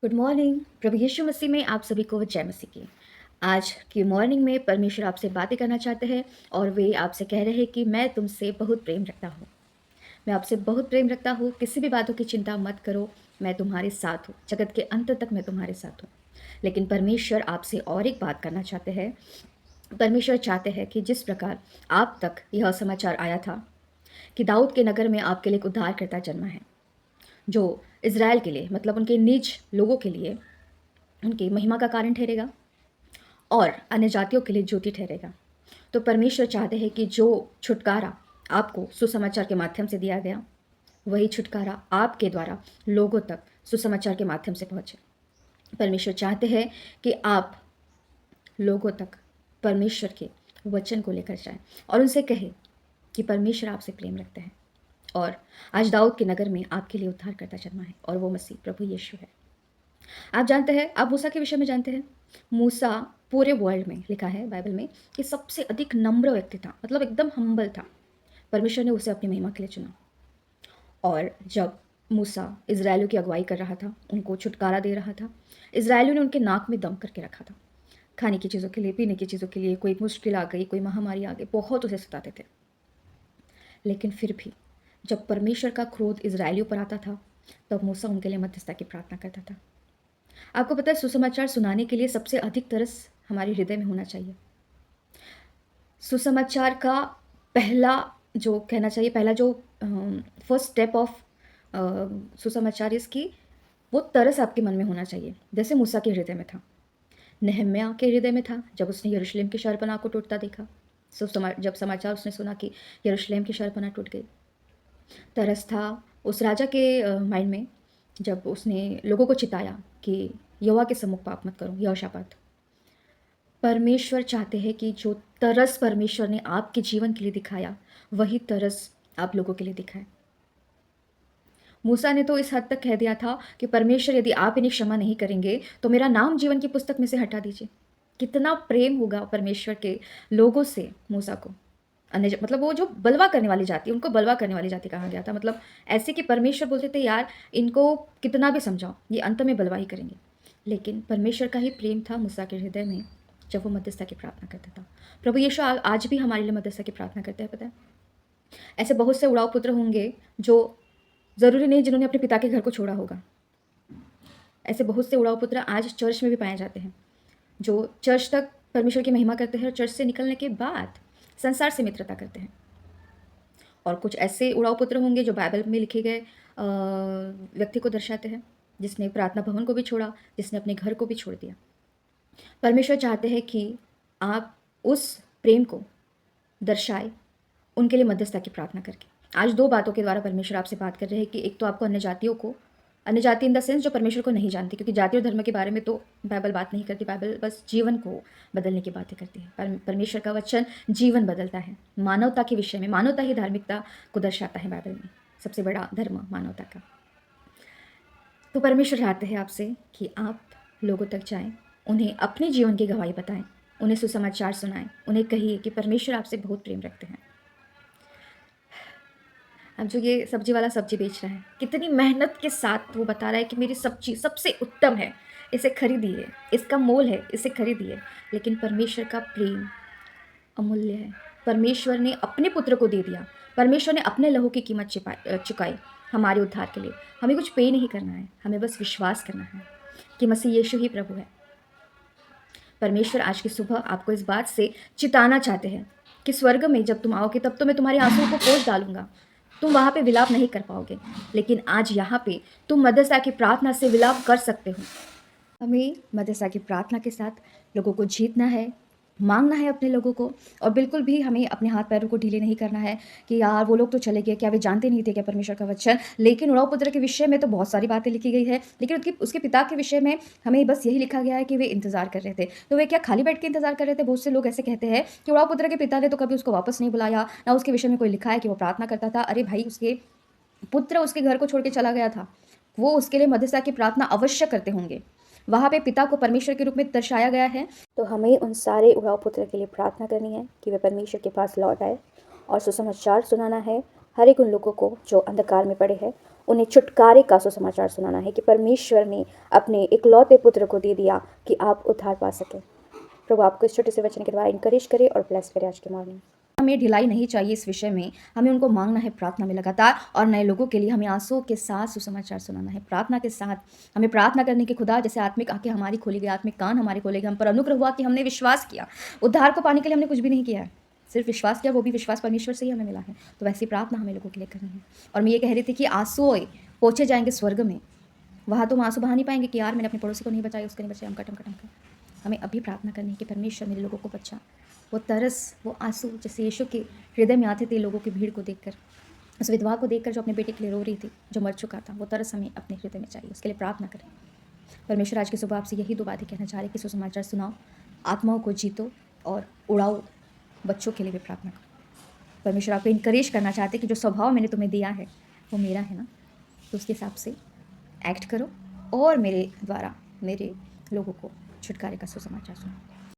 Good morning. प्रभु यीशु मसीह में आप सभी को जय मसीह की। आज की मॉर्निंग में परमेश्वर आपसे बातें करना चाहते हैं और वे आपसे कह रहे हैं कि मैं तुमसे बहुत प्रेम रखता हूँ। मैं आपसे बहुत प्रेम रखता हूँ, किसी भी बातों की चिंता मत करो, मैं तुम्हारे साथ हूँ, जगत के अंत तक मैं तुम्हारे साथ हूँ। लेकिन परमेश्वर आपसे और एक बात करना चाहते हैं। परमेश्वर चाहते हैं कि जिस प्रकार आप तक यह समाचार आया था कि दाऊद के नगर में आपके लिए एक उद्धारकर्ता जन्मा है, जो इज़राइल के लिए मतलब उनके निज लोगों के लिए उनकी महिमा का कारण ठहरेगा और अन्य जातियों के लिए ज्योति ठहरेगा। तो परमेश्वर चाहते हैं कि जो छुटकारा आपको सुसमाचार के माध्यम से दिया गया, वही छुटकारा आपके द्वारा लोगों तक सुसमाचार के माध्यम से पहुंचे। परमेश्वर चाहते हैं कि आप लोगों तक परमेश्वर के वचन को लेकर जाएं और उनसे कहें कि परमेश्वर आपसे प्रेम रखते हैं और आज दाऊद के नगर में आपके लिए उद्धारकर्ता जन्मा है और वो मसीह प्रभु यीशु है। आप जानते हैं, आप मूसा के विषय में जानते हैं। मूसा पूरे वर्ल्ड में लिखा है बाइबल में कि सबसे अधिक नम्र व्यक्ति था, मतलब एकदम हम्बल था। परमेश्वर ने उसे अपनी महिमा के लिए चुना और जब मूसा इज़राइलियों की अगुवाई कर रहा था, उनको छुटकारा दे रहा था, इज़राइलियों ने उनके नाक में दम करके रखा था। खाने की चीज़ों के लिए, पीने की चीज़ों के लिए कोई मुश्किल आ गई, कोई महामारी आ गई, बहुत उसे सताते थे। लेकिन फिर भी जब परमेश्वर का क्रोध इज़राइलियों पर आता था, तब मूसा उनके लिए मध्यस्थता की प्रार्थना करता था। आपको पता है, सुसमाचार सुनाने के लिए सबसे अधिक तरस हमारे हृदय में होना चाहिए। सुसमाचार का पहला जो कहना चाहिए, पहला जो फर्स्ट स्टेप ऑफ सुसमाचार इसकी, वो तरस आपके मन में होना चाहिए, जैसे मूसा के हृदय में था, नहम्याह के हृदय में था जब उसने यरूशलेम की शहरपनाह को टूटता देखा। जब समाचार उसने सुना कि यरूशलेम की शहरपनाह टूट गई, तरस था उस राजा के माइंड में जब उसने लोगों को चिताया कि यहोवा के सम्मुख पाप मत करो, यहोशापात। परमेश्वर चाहते हैं कि जो तरस परमेश्वर ने आपके जीवन के लिए दिखाया, वही तरस आप लोगों के लिए दिखाए। मूसा ने तो इस हद तक कह दिया था कि परमेश्वर, यदि आप इन्हें क्षमा नहीं करेंगे तो मेरा नाम जीवन की पुस्तक में से हटा दीजिए। कितना प्रेम होगा परमेश्वर के लोगों से मूसा को। मतलब वो जो बलवा करने वाली जाति, उनको बलवा करने वाली जाति कहा गया था। मतलब ऐसे कि परमेश्वर बोलते थे, यार इनको कितना भी समझाओ, ये अंत में बलवा ही करेंगे। लेकिन परमेश्वर का ही प्रेम था मूसा के हृदय में जब वो मध्यस्थता की प्रार्थना करता था। प्रभु यीशु आज भी हमारे लिए मध्यस्थता की प्रार्थना करते हैं, पता है। ऐसे बहुत से उड़ाव पुत्र होंगे जो ज़रूरी नहीं जिन्होंने अपने पिता के घर को छोड़ा होगा। ऐसे बहुत से उड़ाव पुत्र आज चर्च में भी पाए जाते हैं, जो चर्च तक परमेश्वर की महिमा करते हैं और चर्च से निकलने के बाद संसार से मित्रता करते हैं। और कुछ ऐसे उड़ाव पुत्र होंगे जो बाइबल में लिखे गए व्यक्ति को दर्शाते हैं, जिसने प्रार्थना भवन को भी छोड़ा, जिसने अपने घर को भी छोड़ दिया। परमेश्वर चाहते हैं कि आप उस प्रेम को दर्शाए उनके लिए मध्यस्थता की प्रार्थना करके। आज दो बातों के द्वारा परमेश्वर आपसे बात कर रहे हैं कि एक तो आपको अन्य जातियों को, अन्य जाति इन द सेंस जो परमेश्वर को नहीं जानती, क्योंकि जाति और धर्म के बारे में तो बाइबल बात नहीं करती। बाइबल बस जीवन को बदलने की बातें करती है। परमेश्वर का वचन जीवन बदलता है। मानवता के विषय में, मानवता ही धार्मिकता को दर्शाता है बाइबल में। सबसे बड़ा धर्म मानवता का। तो परमेश्वर चाहते हैं आपसे कि आप लोगों तक जाएं, उन्हें अपने जीवन की गवाही बताएं, उन्हें सुसमाचार सुनाएं, उन्हें कहिए कि परमेश्वर आपसे बहुत प्रेम रखते हैं। अब जो ये सब्जी वाला सब्जी बेच रहा है, कितनी मेहनत के साथ वो बता रहा है कि मेरी सब्जी सबसे उत्तम है, इसे खरीदिए, इसका मोल है, इसे खरीदिए। लेकिन परमेश्वर का प्रेम अमूल्य है। परमेश्वर ने अपने पुत्र को दे दिया। परमेश्वर ने अपने लहू की कीमत चुकाई हमारे उद्धार के लिए। हमें कुछ पे नहीं करना है, हमें बस विश्वास करना है कि मसीह यीशु ही प्रभु है। परमेश्वर आज की सुबह आपको इस बात से चिताना चाहते हैं कि स्वर्ग में जब तुम आओगे तब तो मैं तुम्हारे आंसुओं को पोंछ डालूंगा, तुम वहाँ पे विलाप नहीं कर पाओगे। लेकिन आज यहाँ पे तुम मध्यस्थता की प्रार्थना से विलाप कर सकते हो। हमें मध्यस्थता की प्रार्थना के साथ लोगों को जीतना है, मांगना है अपने लोगों को, और बिल्कुल भी हमें अपने हाथ पैरों को ढीले नहीं करना है कि यार वो लोग तो चले गए, क्या वे जानते नहीं थे क्या परमेश्वर का वचन। लेकिन उड़ाव पुत्र के विषय में तो बहुत सारी बातें लिखी गई है, लेकिन उसके पिता के विषय में हमें बस यही लिखा गया है कि वे इंतजार कर रहे थे। तो वे क्या खाली बैठ के इंतजार कर रहे थे? बहुत से लोग ऐसे कहते हैं कि उड़ाव पुत्र के पिता ने तो कभी उसको वापस नहीं बुलाया, ना उसके विषय में कोई लिखा है कि वो प्रार्थना करता था। अरे भाई, उसके पुत्र उसके घर को छोड़ के चला गया था, वो उसके लिए मध्यस्थता की प्रार्थना अवश्य करते होंगे। वहाँ पे पिता को परमेश्वर के रूप में दर्शाया गया है। तो हमें उन सारे उड़ाव पुत्र के लिए प्रार्थना करनी है कि वे परमेश्वर के पास लौट आए और सुसमाचार सुनाना है हर एक उन लोगों को जो अंधकार में पड़े हैं, उन्हें छुटकारे का सुसमाचार सुनाना है कि परमेश्वर ने अपने इकलौते पुत्र को दे दिया कि आप उद्धार पा सकें। प्रभु आपको इस छोटे से वचन के द्वारा इनकरेज करे और ब्लेस करे आज के मॉर्निंग। हमें ढिलाई नहीं चाहिए इस विषय में, हमें उनको मांगना है प्रार्थना में लगातार, और नए लोगों के लिए हमें आंसुओं के साथ सुसमाचार सुनाना है, प्रार्थना के साथ। हमें प्रार्थना करने की खुदा जैसे आत्मिक आंखें हमारी खोली गई, आत्मिक कान हमारे खोले गए, हम पर अनुग्रह हुआ कि हमने विश्वास किया। उद्धार को पाने के लिए हमने कुछ भी नहीं किया है, सिर्फ विश्वास किया, वो भी विश्वास परमेश्वर से ही हमें मिला है। तो वैसी प्रार्थना हमें लोगों के लिए करनी है। और मैं ये कह रही थी कि आंसुओं पोछे जाएंगे स्वर्ग में, वहाँ तो हम आंसू बहा नहीं पाएंगे कि यार मैंने अपने पड़ोसी को नहीं बचाया, उसको नहीं बचाया, हम कटम कटम कर। हमें अभी प्रार्थना करनी है कि परमेश्वर मेरे लोगों को बचा। वो तरस, वो आंसू जैसे यीशु के हृदय में आते थे लोगों की भीड़ को देखकर, उस विधवा को देखकर जो अपने बेटे के लिए रो रही थी, जो मर चुका था, वो तरस हमें अपने हृदय में चाहिए। उसके लिए प्रार्थना करें। परमेश्वर आज की सुबह आपसे यही 2 बातें कहना चाह रहे कि सुसमाचार सुनाओ, आत्माओं को जीतो और उड़ाओ बच्चों के लिए भी प्रार्थना करो। परमेश्वर आपको इनकरेज करना चाहते कि जो स्वभाव मैंने तुम्हें दिया है वो मेरा है ना, तो उसके हिसाब से एक्ट करो और मेरे द्वारा मेरे लोगों को छुटकारे का सुसमाचार सुनाओ।